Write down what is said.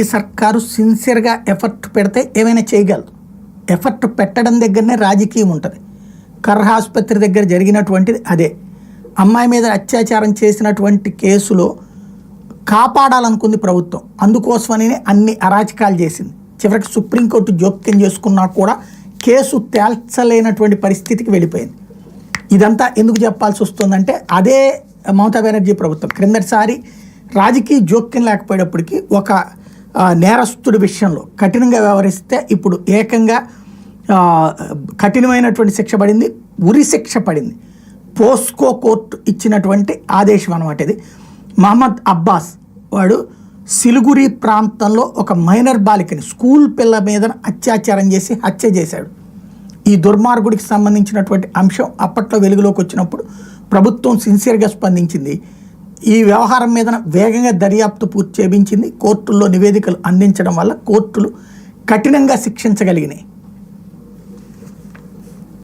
రాజ్య సర్కారు సిన్సియర్గా ఎఫర్ట్ పెడితే ఏమైనా చేయగలదు. ఎఫర్ట్ పెట్టడం దగ్గరనే రాజకీయం ఉంటుంది. కర్ర ఆసుపత్రి దగ్గర జరిగినటువంటిది అదే. అమ్మాయి మీద అత్యాచారం చేసినటువంటి కేసులో కాపాడాలనుకుంది ప్రభుత్వం, అందుకోసమని అన్ని అరాచకాలు చేసింది. చివరికి సుప్రీంకోర్టు జోక్యం చేసుకున్నా కూడా కేసు తేల్చలేనటువంటి పరిస్థితికి వెళ్ళిపోయింది. ఇదంతా ఎందుకు చెప్పాల్సి వస్తుందంటే అదే మమతా బెనర్జీ ప్రభుత్వం క్రిందటిసారి రాజకీయ జోక్యం లేకపోయేటప్పటికీ ఒక నేరస్తుడి విషయంలో కఠినంగా వ్యవహరిస్తే ఇప్పుడు ఏకంగా కఠినమైనటువంటి శిక్ష పడింది, ఉరి శిక్ష పడింది. పోస్కో కోర్టు ఇచ్చినటువంటి ఆదేశం అన్నమాట ఇది. మహమ్మద్ అబ్బాస్ వాడు సిలిగురి ప్రాంతంలో ఒక మైనర్ బాలికని స్కూల్ పిల్ల మీద అత్యాచారం చేసి హత్య చేశాడు. ఈ దుర్మార్గుడికి సంబంధించినటువంటి అంశం అప్పట్లో వెలుగులోకి వచ్చినప్పుడు ప్రభుత్వం సిన్సియర్గా స్పందించింది. ఈ వ్యవహారం మీద వేగంగా దర్యాప్తు పూర్తి చేయించింది. కోర్టుల్లో నివేదికలు అందించడం వల్ల కోర్టులు కఠినంగా శిక్షించగలిగినాయి.